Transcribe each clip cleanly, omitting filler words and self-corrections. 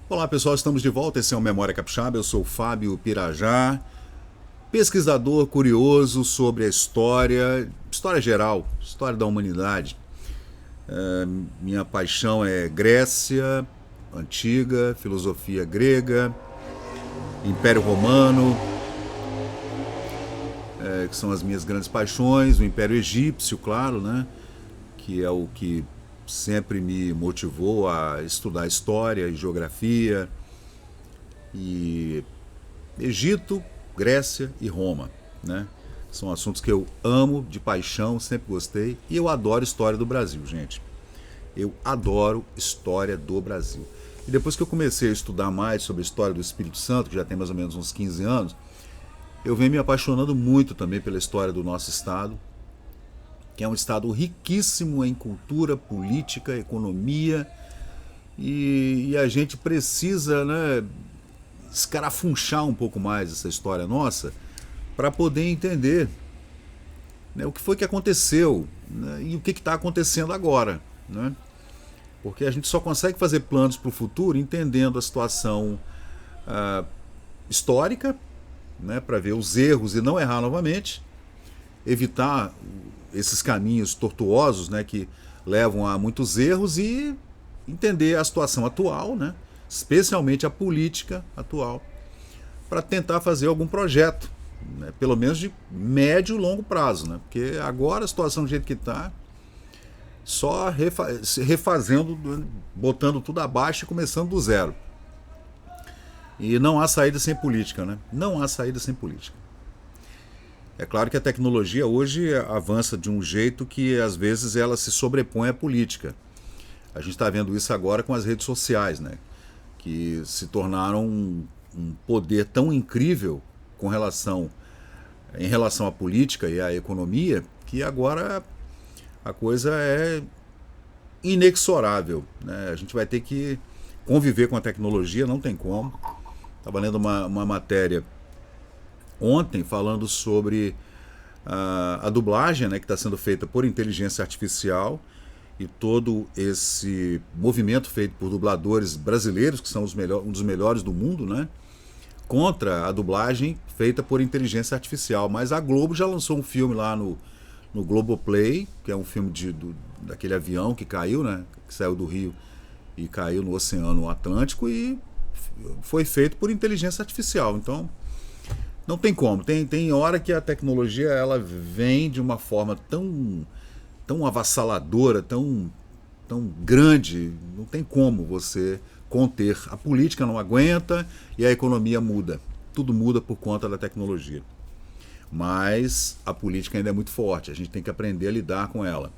Olá pessoal, estamos de volta. Esse é o Memória Capixaba. Eu sou o Fábio Pirajá, pesquisador curioso sobre a história geral, história da humanidade. Minha paixão é Grécia antiga, filosofia grega, Império Romano, que são as minhas grandes paixões, o Império Egípcio, claro, né? Que é o que sempre me motivou a estudar história e geografia, e Egito, Grécia e Roma, né? São assuntos que eu amo de paixão, sempre gostei, e eu adoro história do Brasil, gente. Eu adoro história do Brasil. E depois que eu comecei a estudar mais sobre a história do Espírito Santo, que já tem mais ou menos uns 15 anos, eu venho me apaixonando muito também pela história do nosso estado, que é um estado riquíssimo em cultura, política, economia, e a gente precisa, né, escarafunchar um pouco mais essa história nossa para poder entender, né, o que foi que aconteceu, né, e o que está acontecendo agora. Né? Porque a gente só consegue fazer planos para o futuro entendendo a situação ah, histórica, né, para ver os erros e não errar novamente, evitar esses caminhos tortuosos, né, que levam a muitos erros, e entender a situação atual, né, especialmente a política atual, para tentar fazer algum projeto, né, pelo menos de médio e longo prazo, né, porque agora a situação do jeito que está, só refazendo, botando tudo abaixo e começando do zero. E não há saída sem política, né? Não há saída sem política. É claro que a tecnologia hoje avança de um jeito que às vezes ela se sobrepõe à política. A gente está vendo isso agora com as redes sociais, né? Que se tornaram um poder tão incrível em relação à política e à economia, que agora a coisa é inexorável. Né? A gente vai ter que conviver com a tecnologia, não tem como. Estava lendo uma matéria ontem falando sobre a dublagem, né, que está sendo feita por inteligência artificial, e todo esse movimento feito por dubladores brasileiros, que são um dos melhores do mundo, né, contra a dublagem feita por inteligência artificial. Mas a Globo já lançou um filme lá no Globoplay, que é um filme daquele avião que caiu, né, que saiu do Rio e caiu no Oceano Atlântico, e foi feito por inteligência artificial. Então, não tem como. Tem hora que a tecnologia ela vem de uma forma tão avassaladora, tão grande, não tem como você conter. A política não aguenta e a economia muda. Tudo muda por conta da tecnologia. Mas a política ainda é muito forte, a gente tem que aprender a lidar com ela.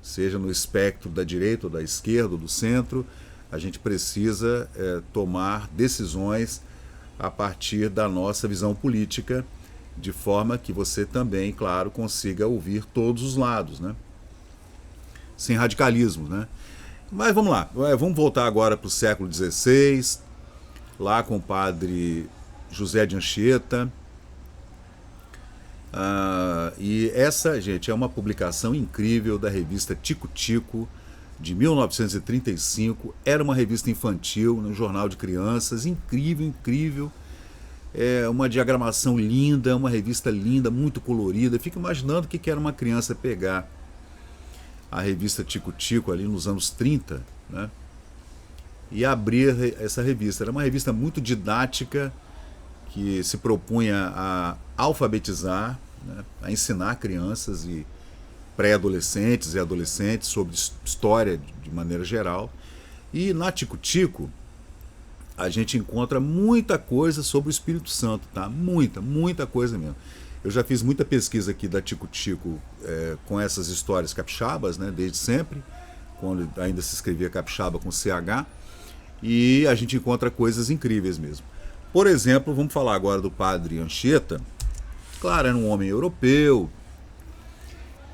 Seja no espectro da direita ou da esquerda ou do centro, a gente precisa tomar decisões a partir da nossa visão política, de forma que você também, claro, consiga ouvir todos os lados, né? Sem radicalismo, né? Mas vamos lá, vamos voltar agora para o século XVI, lá com o padre José de Anchieta. E essa, gente, é uma publicação incrível da revista Tico Tico, de 1935. Era uma revista infantil, um jornal de crianças, incrível, incrível. É uma diagramação linda, uma revista linda, muito colorida. Fico imaginando o que era uma criança pegar a revista Tico Tico ali nos anos 30, né, e abrir essa revista. Era uma revista muito didática, que se propunha a alfabetizar, né, a ensinar crianças e pré-adolescentes e adolescentes sobre história de maneira geral. E na Tico Tico a gente encontra muita coisa sobre o Espírito Santo, tá? Muita coisa mesmo. Eu já fiz muita pesquisa aqui da Tico Tico com essas histórias capixabas, né, desde sempre, quando ainda se escrevia capixaba com CH, e a gente encontra coisas incríveis mesmo. Por exemplo, vamos falar agora do padre Anchieta. Claro, era um homem europeu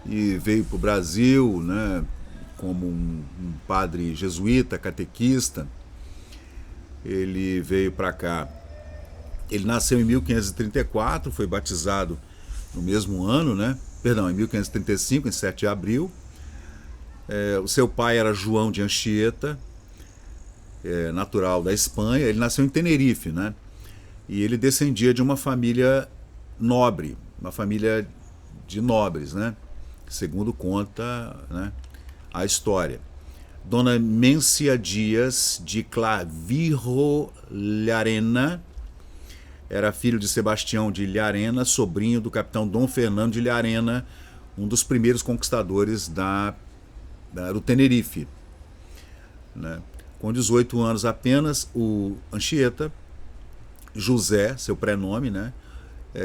e veio para o Brasil, né, como um padre jesuíta, catequista. Ele veio para cá. Ele nasceu em 1534, foi batizado no mesmo ano, né? Perdão, em 1535, em 7 de abril. O seu pai era João de Anchieta. natural da Espanha. Ele nasceu em Tenerife, né? E ele descendia de uma família nobre, uma família de nobres, né? Segundo conta, né, a história. Dona Mencia Dias de Clavijo Llarena era filho de Sebastião de Llarena, sobrinho do capitão Dom Fernando de Llarena, um dos primeiros conquistadores do Tenerife, né? Com 18 anos apenas, o Anchieta, José, seu prenome, né,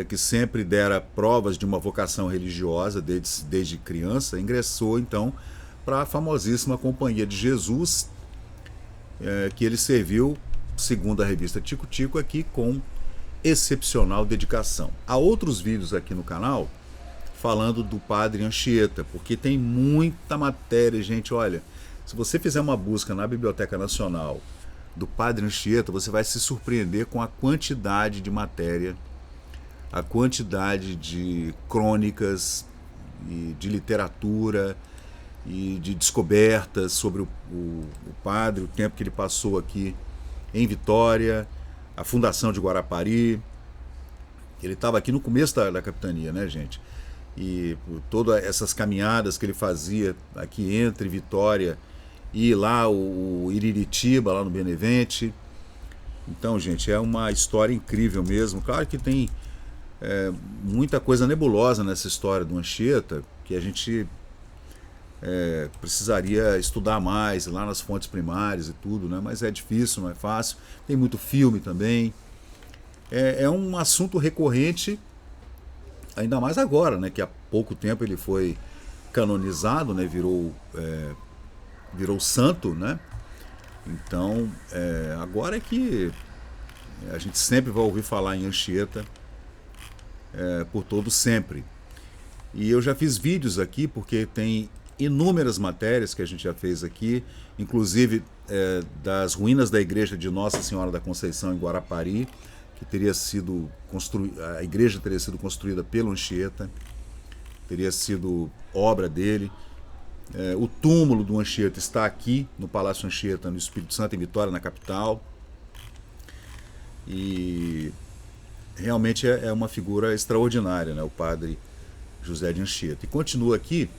que sempre dera provas de uma vocação religiosa desde criança, ingressou então para a famosíssima Companhia de Jesus, que ele serviu, segundo a revista Tico Tico, aqui com excepcional dedicação. Há outros vídeos aqui no canal falando do padre Anchieta, porque tem muita matéria, gente. Olha, se você fizer uma busca na Biblioteca Nacional do padre Anchieta, você vai se surpreender com a quantidade de matéria, a quantidade de crônicas e de literatura e de descobertas sobre o padre, o tempo que ele passou aqui em Vitória, a fundação de Guarapari. Ele estava aqui no começo da capitania, né, gente? E todas essas caminhadas que ele fazia aqui entre Vitória e lá o Iriritiba, lá no Benevente. Então, gente, é uma história incrível mesmo. Claro que tem muita coisa nebulosa nessa história do Anchieta, que a gente precisaria estudar mais lá nas fontes primárias e tudo, né? Mas é difícil, não é fácil. Tem muito filme também. É um assunto recorrente, ainda mais agora, né? Que há pouco tempo ele foi canonizado, né? Virou santo, né? Então, agora é que a gente sempre vai ouvir falar em Anchieta por todo sempre. E eu já fiz vídeos aqui, porque tem inúmeras matérias que a gente já fez aqui, inclusive das ruínas da igreja de Nossa Senhora da Conceição em Guarapari, que teria sido a igreja teria sido construída pelo Anchieta, teria sido obra dele. O túmulo do Anchieta está aqui no Palácio Anchieta, no Espírito Santo, em Vitória, na capital. E realmente é uma figura extraordinária, né, o padre José de Anchieta. E continua aqui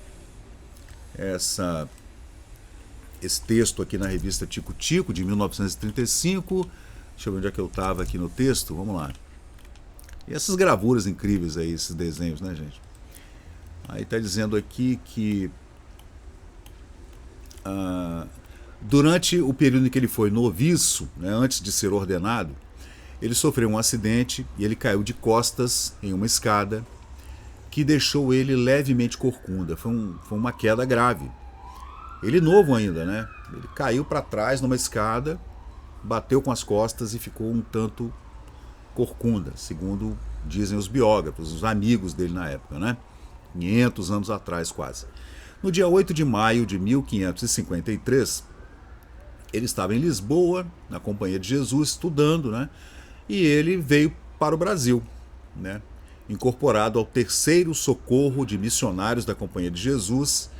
esse texto aqui na revista Tico Tico, de 1935. Deixa eu ver onde é que eu estava aqui no texto. Vamos lá. E essas gravuras incríveis aí, esses desenhos, né, gente? Aí está dizendo aqui que durante o período em que ele foi noviço, né, antes de ser ordenado, ele sofreu um acidente e ele caiu de costas em uma escada que deixou ele levemente corcunda. Foi uma queda grave. Ele novo ainda, né? Ele caiu para trás numa escada, bateu com as costas e ficou um tanto corcunda, segundo dizem os biógrafos, os amigos dele na época, né? 500 anos atrás quase. No dia 8 de maio de 1553, ele estava em Lisboa, na Companhia de Jesus, estudando, né? E ele veio para o Brasil, né? Incorporado ao terceiro socorro de missionários da Companhia de Jesus,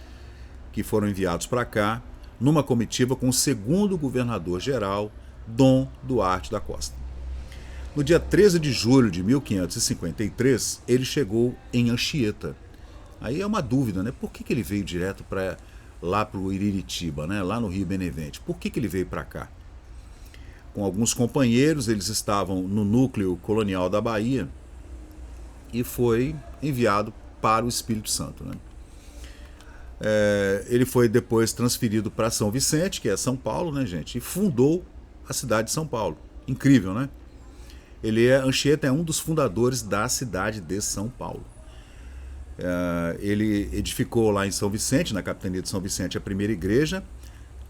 que foram enviados para cá, numa comitiva com o segundo governador-geral, Dom Duarte da Costa. No dia 13 de julho de 1553, ele chegou em Anchieta. Aí é uma dúvida, né? Por que ele veio direto lá para o Iriritiba, né? Lá no Rio Benevente? Por que ele veio para cá? Com alguns companheiros, eles estavam no núcleo colonial da Bahia e foi enviado para o Espírito Santo, né? Ele foi depois transferido para São Vicente, que é São Paulo, né, gente? E fundou a cidade de São Paulo. Incrível, né? Anchieta é um dos fundadores da cidade de São Paulo. Ele edificou lá em São Vicente, na capitania de São Vicente, a primeira igreja,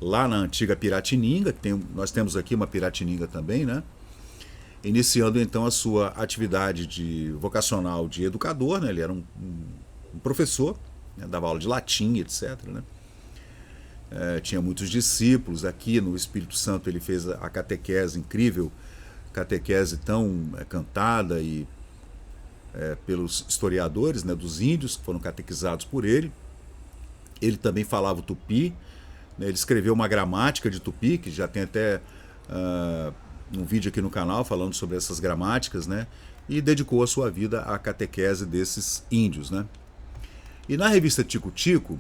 lá na antiga Piratininga, nós temos aqui uma Piratininga também, né? Iniciando então a sua atividade vocacional de educador, né? Ele era um professor, né? Dava aula de latim, etc., né? Tinha muitos discípulos. Aqui no Espírito Santo ele fez a catequese incrível, catequese tão cantada e pelos historiadores, né, dos índios que foram catequizados por ele. Ele também falava o tupi, né? Ele escreveu uma gramática de tupi, que já tem até um vídeo aqui no canal falando sobre essas gramáticas, né? E dedicou a sua vida à catequese desses índios, né? E na revista Tico Tico,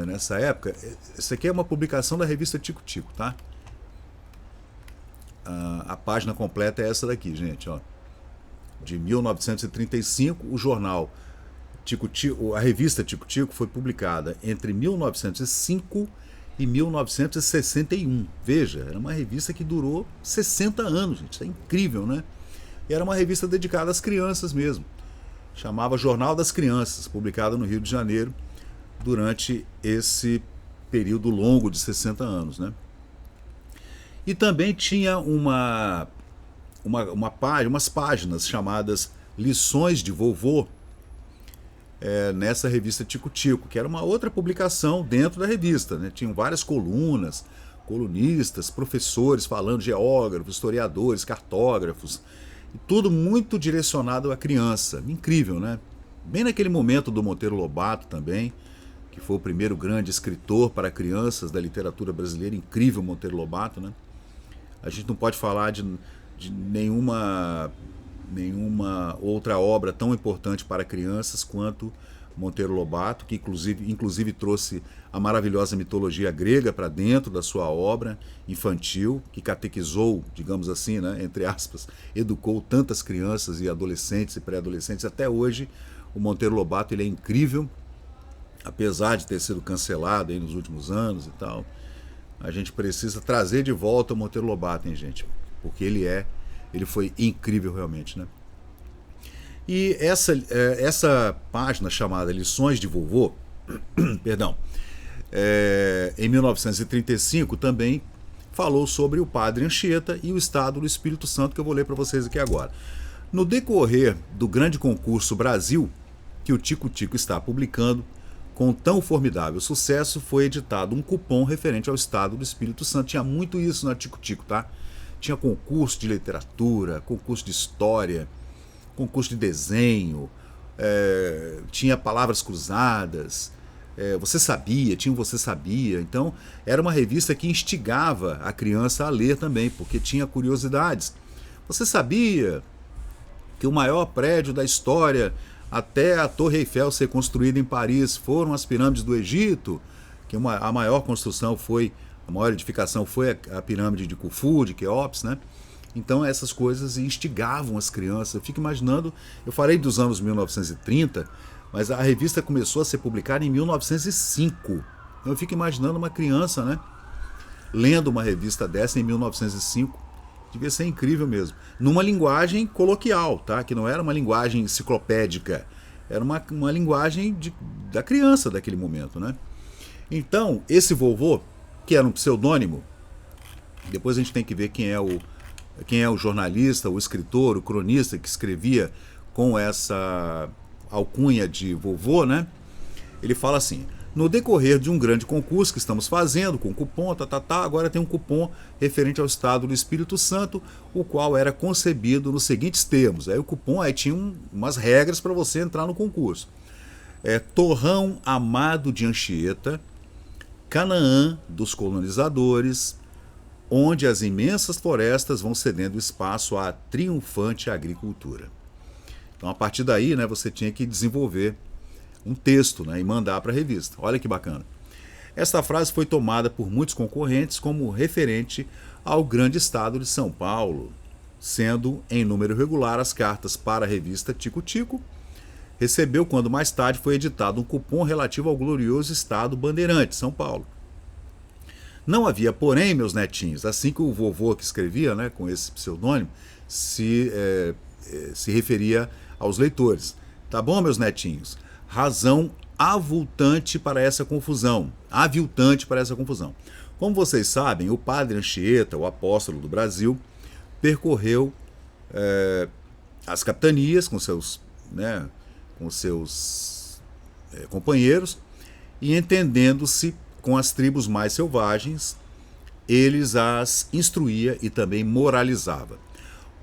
nessa época, essa aqui é uma publicação da revista Tico Tico, tá? A página completa é essa daqui, gente, ó. De 1935, o jornal Tico Tico, a revista Tico Tico foi publicada entre 1905 e 1961. Veja, era uma revista que durou 60 anos, gente. Isso é incrível, né? E era uma revista dedicada às crianças mesmo. Chamava Jornal das Crianças, publicada no Rio de Janeiro durante esse período longo de 60 anos, né? E também tinha umas páginas chamadas Lições de Vovô, nessa revista Tico Tico, que era uma outra publicação dentro da revista, né? Tinham várias colunas, colunistas, professores falando, geógrafos, historiadores, cartógrafos, e tudo muito direcionado à criança. Incrível, né? Bem naquele momento do Monteiro Lobato também, que foi o primeiro grande escritor para crianças da literatura brasileira. Incrível Monteiro Lobato, né? A gente não pode falar de nenhuma outra obra tão importante para crianças quanto Monteiro Lobato, que inclusive trouxe a maravilhosa mitologia grega para dentro da sua obra infantil, que catequizou, digamos assim, né, entre aspas, educou tantas crianças e adolescentes e pré-adolescentes. Até hoje, o Monteiro Lobato ele é incrível, apesar de ter sido cancelado aí nos últimos anos e tal. A gente precisa trazer de volta o Monteiro Lobato, hein, gente? Porque ele foi incrível realmente, né? E essa página chamada Lições de Vovô, perdão, em 1935 também falou sobre o padre Anchieta e o estado do Espírito Santo, que eu vou ler para vocês aqui agora. No decorrer do grande concurso Brasil, que o Tico Tico está publicando, com tão formidável sucesso, foi editado um cupom referente ao estado do Espírito Santo. Tinha muito isso na Tico Tico, tá? Tinha concurso de literatura, concurso de história, concurso de desenho, tinha palavras cruzadas, você sabia, tinha um Você Sabia. Então, era uma revista que instigava a criança a ler também, porque tinha curiosidades. Você sabia que o maior prédio da história, até a Torre Eiffel ser construída em Paris, foram as pirâmides do Egito, que a maior construção a maior edificação foi a pirâmide de Khufu, de Quéops, né? Então essas coisas instigavam as crianças. Eu fico imaginando, eu falei dos anos 1930, mas a revista começou a ser publicada em 1905. Eu fico imaginando uma criança, né, lendo uma revista dessa em 1905. Devia ser incrível mesmo. Numa linguagem coloquial, tá? Que não era uma linguagem enciclopédica. Era uma linguagem da criança daquele momento, né? Então, esse vovô, que era um pseudônimo, depois a gente tem que ver quem é o jornalista, o escritor, o cronista que escrevia com essa alcunha de vovô, né? Ele fala assim: no decorrer de um grande concurso que estamos fazendo, com cupom, agora tem um cupom referente ao estado do Espírito Santo, o qual era concebido nos seguintes termos. Aí o cupom tinha umas regras para você entrar no concurso. Torrão amado de Anchieta, Canaã dos colonizadores, onde as imensas florestas vão cedendo espaço à triunfante agricultura. Então, a partir daí, né, você tinha que desenvolver um texto, né, e mandar para a revista. Olha que bacana. Esta frase foi tomada por muitos concorrentes como referente ao grande estado de São Paulo, sendo em número regular as cartas para a revista Tico Tico. Recebeu quando mais tarde foi editado um cupom relativo ao glorioso estado Bandeirante, São Paulo. Não havia, porém, meus netinhos, assim que o vovô que escrevia, né, com esse pseudônimo, se referia aos leitores. Tá bom, meus netinhos? Razão aviltante para essa confusão. Como vocês sabem, o padre Anchieta, o apóstolo do Brasil, percorreu as capitanias com seus companheiros e, entendendo-se com as tribos mais selvagens, eles as instruía e também moralizava.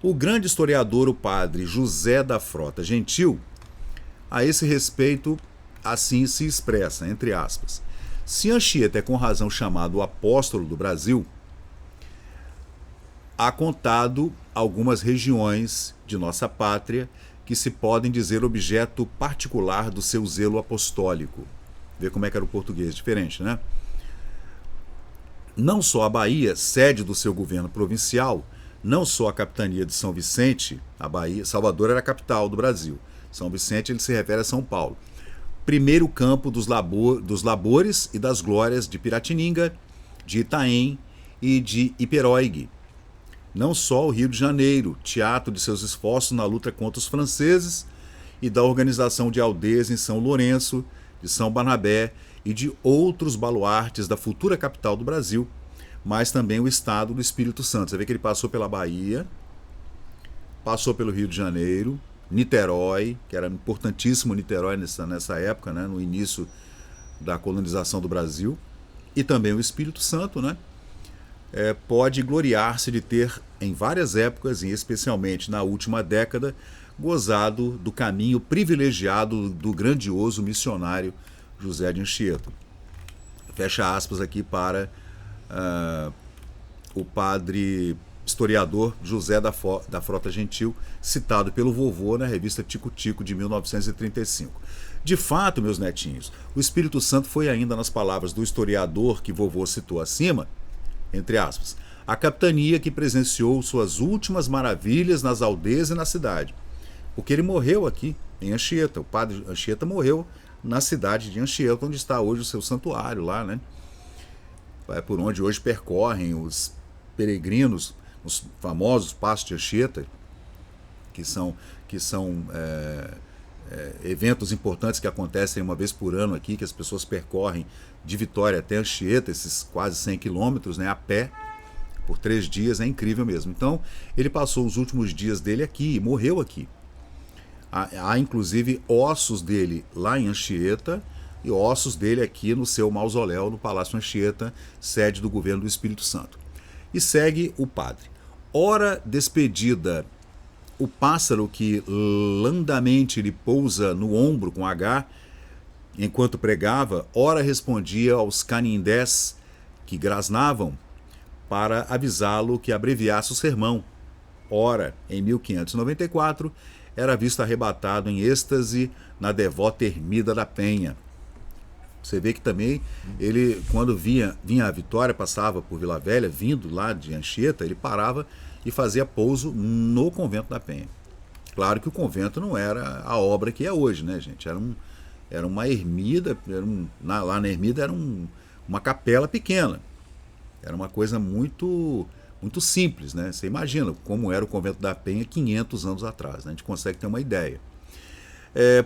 O grande historiador, o padre José da Frota Gentil, a esse respeito, assim se expressa, entre aspas: se Anchieta é com razão chamado o apóstolo do Brasil, há contado algumas regiões de nossa pátria que se podem dizer objeto particular do seu zelo apostólico. Vê como é que era o português, diferente, né? Não só a Bahia, sede do seu governo provincial, não só a capitania de São Vicente, a Bahia, Salvador era a capital do Brasil. São Vicente ele se refere a São Paulo. Primeiro campo dos labores e das glórias de Piratininga, de Itaém e de Iperóigue. Não só o Rio de Janeiro, teatro de seus esforços na luta contra os franceses e da organização de aldeias em São Lourenço, de São Barnabé e de outros baluartes da futura capital do Brasil, mas também o estado do Espírito Santo. Você vê que ele passou pela Bahia, passou pelo Rio de Janeiro, Niterói, que era importantíssimo Niterói nessa época, né, no início da colonização do Brasil, e também o Espírito Santo, né, pode gloriar-se de ter, em várias épocas, e especialmente na última década, gozado do caminho privilegiado do grandioso missionário José de Anchieta. Fecha aspas aqui para o padre historiador José da Frota Gentil, citado pelo vovô na revista Tico Tico de 1935. De fato, meus netinhos, o Espírito Santo foi ainda, nas palavras do historiador que vovô citou acima, entre aspas, a capitania que presenciou suas últimas maravilhas nas aldeias e na cidade. Porque ele morreu aqui, em Anchieta. O padre Anchieta morreu na cidade de Anchieta, onde está hoje o seu santuário lá, né? É por onde hoje percorrem os peregrinos, os famosos passos de Anchieta, que são eventos importantes que acontecem uma vez por ano aqui, que as pessoas percorrem de Vitória até Anchieta, esses quase 100 quilômetros, né, a pé, por 3 dias, é incrível mesmo. Então, ele passou os últimos dias dele aqui e morreu aqui. Há inclusive ossos dele lá em Anchieta e ossos dele aqui no seu mausoléu no Palácio Anchieta, sede do governo do Espírito Santo. E segue o padre. Ora despedida o pássaro que landamente lhe pousa no ombro com H, enquanto pregava, ora respondia aos canindés que grasnavam para avisá-lo que abreviasse o sermão. Ora, em 1594, era visto arrebatado em êxtase na devota ermida da Penha. Você vê que também ele, quando vinha a Vitória, passava por Vila Velha, vindo lá de Anchieta, ele parava e fazia pouso no convento da Penha. Claro que o convento não era a obra que é hoje, né, gente? Era uma ermida, lá na ermida era uma capela pequena. Era uma coisa muito simples, né? Você imagina como era o convento da Penha 500 anos atrás, né? A gente consegue ter uma ideia.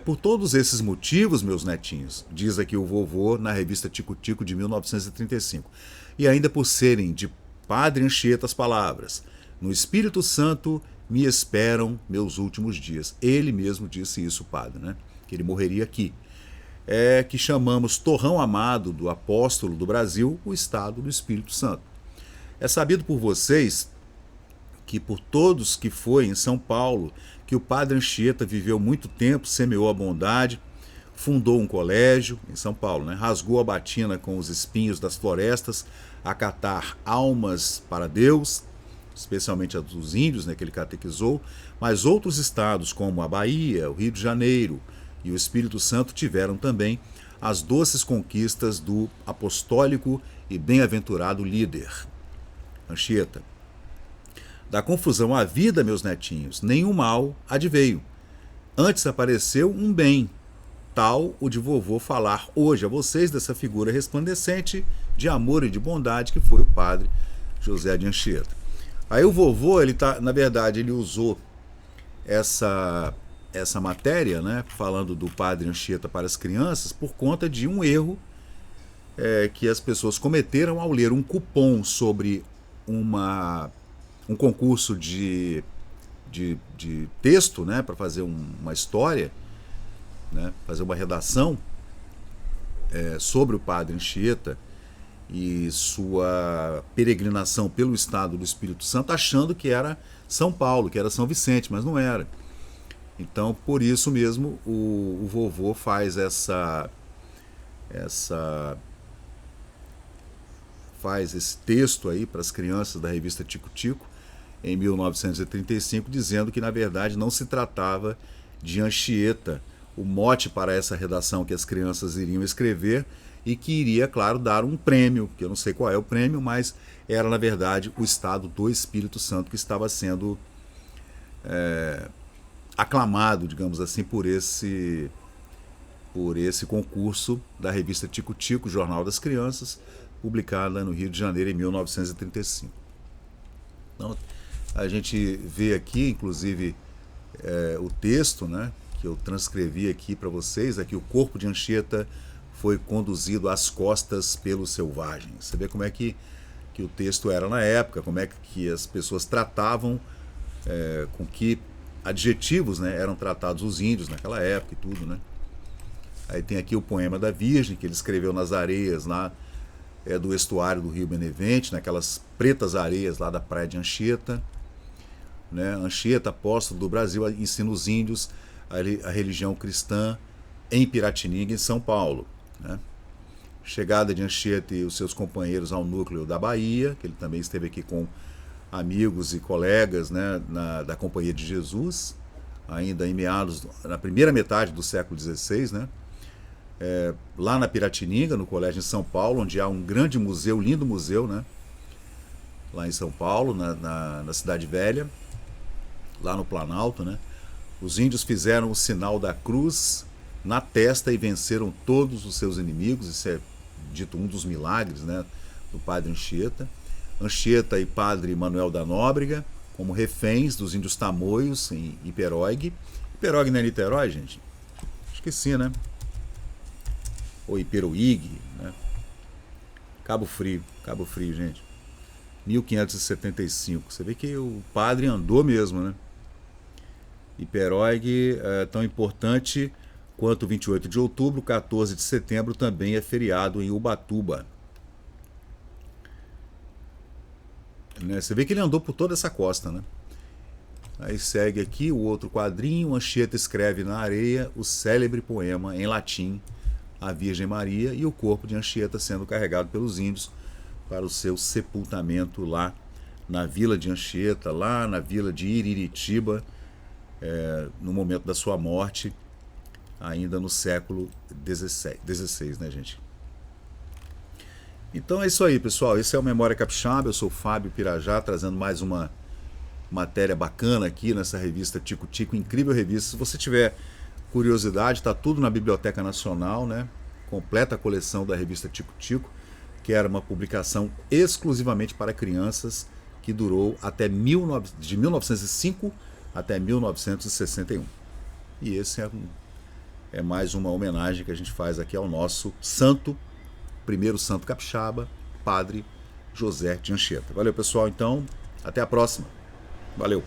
Por todos esses motivos, meus netinhos, diz aqui o vovô na revista Tico Tico de 1935, e ainda por serem de Padre Anchieta as palavras: no Espírito Santo me esperam meus últimos dias. Ele mesmo disse isso, padre, né? Que ele morreria aqui. Que chamamos torrão amado do apóstolo do Brasil, o estado do Espírito Santo. É sabido por vocês que por todos que foi em São Paulo, que o padre Anchieta viveu muito tempo, semeou a bondade, fundou um colégio em São Paulo, né? Rasgou a batina com os espinhos das florestas, a catar almas para Deus, especialmente a dos índios, né, que ele catequizou, mas outros estados como a Bahia, o Rio de Janeiro e o Espírito Santo tiveram também as doces conquistas do apostólico e bem-aventurado líder, Anchieta. Da confusão à vida, meus netinhos, nenhum mal adveio. Antes apareceu um bem, tal o de vovô falar hoje a vocês dessa figura resplandecente de amor e de bondade que foi o padre José de Anchieta. Aí o vovô, na verdade, ele usou essa matéria, né, falando do padre Anchieta para as crianças, por conta de um erro que as pessoas cometeram ao ler um cupom sobre um concurso de texto, né, para fazer uma história, né, fazer uma redação sobre o padre Anchieta e sua peregrinação pelo estado do Espírito Santo, achando que era São Paulo, que era São Vicente, mas não era. Então, por isso mesmo, o vovô faz faz esse texto aí para as crianças da revista Tico Tico, em 1935, dizendo que, na verdade, não se tratava de Anchieta, o mote para essa redação que as crianças iriam escrever, e que iria, claro, dar um prêmio, que eu não sei qual é o prêmio, mas era, na verdade, o estado do Espírito Santo que estava sendo aclamado, digamos assim, por esse concurso da revista Tico Tico, Jornal das Crianças, publicada no Rio de Janeiro em 1935. Então, a gente vê aqui, inclusive, o texto, né, que eu transcrevi aqui para vocês, aqui: o corpo de Anchieta foi conduzido às costas pelos selvagens. Você vê como é que o texto era na época, como é que as pessoas tratavam, com que adjetivos, né, eram tratados os índios naquela época e tudo, né? Aí tem aqui o poema da Virgem, que ele escreveu nas areias lá do estuário do Rio Benevente, naquelas pretas areias lá da praia de Anchieta. Né? Anchieta, apóstolo do Brasil, ensina os índios a religião cristã em Piratininga, em São Paulo. Né? Chegada de Anchieta e os seus companheiros ao núcleo da Bahia, que ele também esteve aqui com amigos e colegas, né, da Companhia de Jesus, ainda na primeira metade do século XVI, né? Lá na Piratininga, no colégio em São Paulo, onde há um grande museu, lindo museu, né? Lá em São Paulo, na Cidade Velha, lá no Planalto, né? Os índios fizeram o sinal da cruz na testa e venceram todos os seus inimigos. Isso é dito um dos milagres, né, do padre Anchieta. Anchieta e padre Manuel da Nóbrega, como reféns dos índios tamoios em Iperoig. Iperoig não é Niterói, gente? Esqueci, né? Ou Iperoig, né? Cabo Frio, gente. 1575. Você vê que o padre andou mesmo, né? Iperoig é tão importante quanto o 28 de outubro, 14 de setembro também é feriado em Ubatuba. Né? Você vê que ele andou por toda essa costa, né? Aí segue aqui o outro quadrinho. Anchieta escreve na areia o célebre poema em latim A Virgem Maria, e o corpo de Anchieta sendo carregado pelos índios para o seu sepultamento lá na vila de Anchieta, lá na vila de Iriritiba, no momento da sua morte, ainda no século XVI, né, gente? Então é isso aí, pessoal. Esse é o Memória Capixaba. Eu sou o Fábio Pirajá, trazendo mais uma matéria bacana aqui nessa revista Tico Tico, incrível revista. Se você tiver curiosidade, está tudo na Biblioteca Nacional, né? Completa a coleção da revista Tico Tico, que era uma publicação exclusivamente para crianças, que durou de 1905 até 1961. E esse é mais uma homenagem que a gente faz aqui ao nosso primeiro santo capixaba, Padre José de Anchieta. Valeu, pessoal, então, até a próxima. Valeu!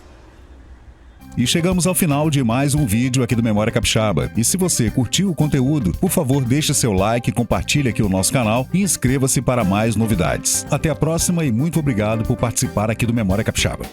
E chegamos ao final de mais um vídeo aqui do Memória Capixaba. E se você curtiu o conteúdo, por favor, deixe seu like, compartilhe aqui o nosso canal e inscreva-se para mais novidades. Até a próxima e muito obrigado por participar aqui do Memória Capixaba.